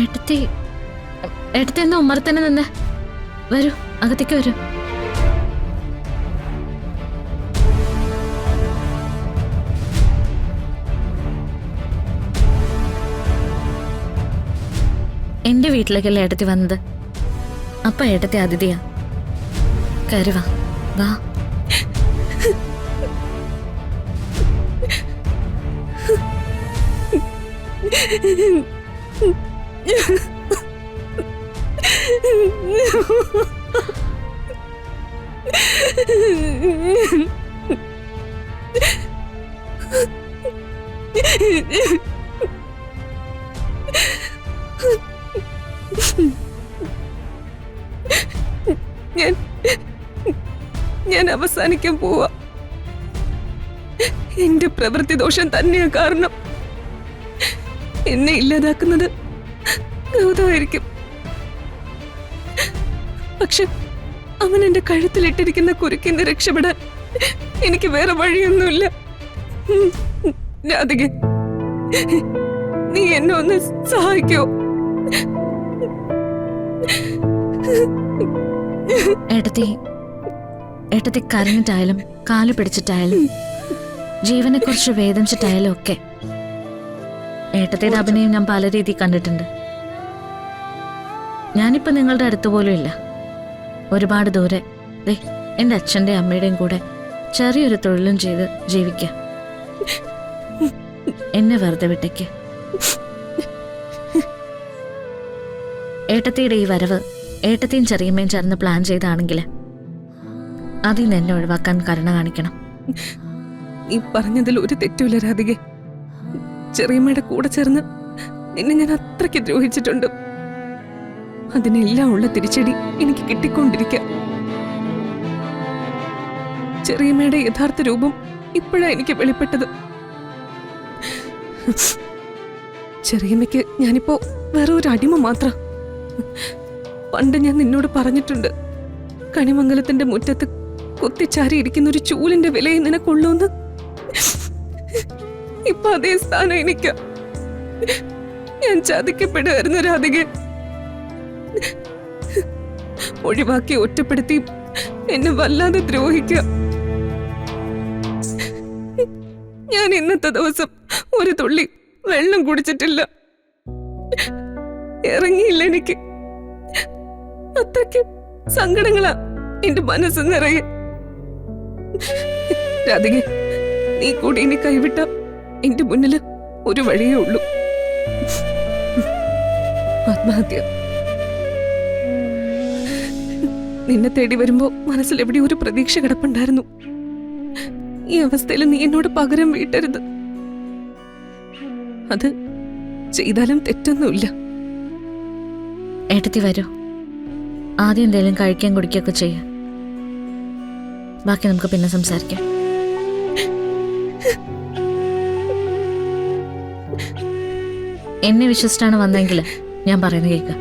ഏട്ടത്തി ഏട്ടത്തി എന്താ ഉമ്മറ തന്നെ നിന്ന്? വരൂ, അകത്തേക്ക് വരൂ. എന്റെ വീട്ടിലേക്കല്ലേ ഏട്ടത്തി വന്നത്? അപ്പ ഏട്ടത്തി അതിഥിയാ. കയറി വാ, വാ. ഞാൻ അവസാനിക്കാൻ പോവാ. എന്റെ പ്രവൃത്തി ദോഷം തന്നെയാ കാരണം. എന്നെ ഇല്ലാതാക്കുന്നത് ഗൗതമായിരിക്കും. പക്ഷെ അവൻ എന്റെ കഴുത്തിലിട്ടിരിക്കുന്ന കുരുക്കിന്ന് രക്ഷപ്പെടാൻ എനിക്ക് വേറെ വഴിയൊന്നുമില്ല. രാധിക, നീ എന്നെ ഒന്ന് സഹായിക്കോ? ഏട്ടത്തി കരഞ്ഞിട്ടായാലും കാല് പിടിച്ചിട്ടായാലും ജീവനെ കുറിച്ച് വേദനിച്ചിട്ടായാലും ഒക്കെ ഏട്ടത്തിയുടെ അഭിനയം ഞാൻ പല രീതി കണ്ടിട്ടുണ്ട്. ഞാനിപ്പോ നിങ്ങളുടെ അടുത്ത് പോലും ഇല്ല. ഒരുപാട് ദൂരെ എന്റെ അച്ഛൻ്റെയും അമ്മയുടെയും കൂടെ ചെറിയൊരു തൊഴിലും ചെയ്ത് ജീവിക്കാം. എന്നെ വെറുതെ വിട്ടേക്ക്. ഏട്ടത്തിയുടെ ഈ വരവ് ഏട്ടത്തിയും ചെറിയമ്മയും ചേർന്ന് പ്ലാൻ ചെയ്താണെങ്കിൽ അതിൽ നിന്ന് എന്നെ ഒഴിവാക്കാൻ കരുണ കാണിക്കണം. ഈ പറഞ്ഞതിൽ ഒരു തെറ്റുമില്ല രാധിക. ചെറിയമ്മയുടെ കൂടെ ചേർന്ന് നിന്നെ ഞാൻ അത്രയ്ക്ക് ദ്രോഹിച്ചിട്ടുണ്ട്. അതിനെല്ലാം ഉള്ള തിരിച്ചടി എനിക്ക് കിട്ടിക്കൊണ്ടിരിക്കാം. ചെറിയമ്മയുടെ യഥാർത്ഥ രൂപം ഇപ്പോഴാണ് എനിക്ക് വെളിപ്പെട്ടത്. ചെറിയമ്മയ്ക്ക് ഞാനിപ്പോ വേറെ ഒരു അടിമ മാത്രം. പണ്ട് ഞാൻ നിന്നോട് പറഞ്ഞിട്ടുണ്ട്, കണിമംഗലത്തിന്റെ മുറ്റത്ത് കുത്തിച്ചാരി ഇരിക്കുന്ന ഒരു ചൂലിന്റെ വിലയെ നിനക്കുള്ളൂന്ന്. ഇപ്പൊ അതേ സ്ഥാനം എനിക്ക്. ഞാൻ ചതിക്കപ്പെടുമായിരുന്നു രാധിക. ഒഴിവാക്കി ഒറ്റപ്പെടുത്തി എന്നെ വല്ലാതെ ദ്രോഹിക്കുക. ഞാൻ ഇന്നത്തെ ദിവസം ഒരു തുള്ളി വെള്ളം കുടിച്ചിട്ടില്ല. ഇറങ്ങിയില്ല എനിക്ക്. അത്രയ്ക്ക് സങ്കടങ്ങളാ എന്റെ മനസ്സ് നിറയെ. രാധിക, നീ കൂടി ഇനി കൈവിട്ട എന്റെ മുന്നില് ഒരു വഴിയേ ഉള്ളൂ, ആത്മഹത്യ. നിന്നെ തേടി വരുമ്പോ മനസ്സിൽ എവിടെ ഒരു പ്രതീക്ഷ കിടപ്പുണ്ടായിരുന്നു. ഈ അവസ്ഥയിൽ നീ എന്നോട് പകരം വീട്ടരുത്. അത് ചെയ്താലും തെറ്റൊന്നുമില്ല. ഏട്ടത്തി വരൂ, ആദ്യം എന്തെങ്കിലും കഴിക്കാൻ കുടിക്കുകയൊക്കെ ചെയ്യാം. ബാക്കി നമുക്ക് പിന്നെ സംസാരിക്കാം. എന്നെ വിശ്വസിച്ചാണ് വന്നെങ്കിൽ ഞാൻ പറയുന്നത് കേൾക്കാം.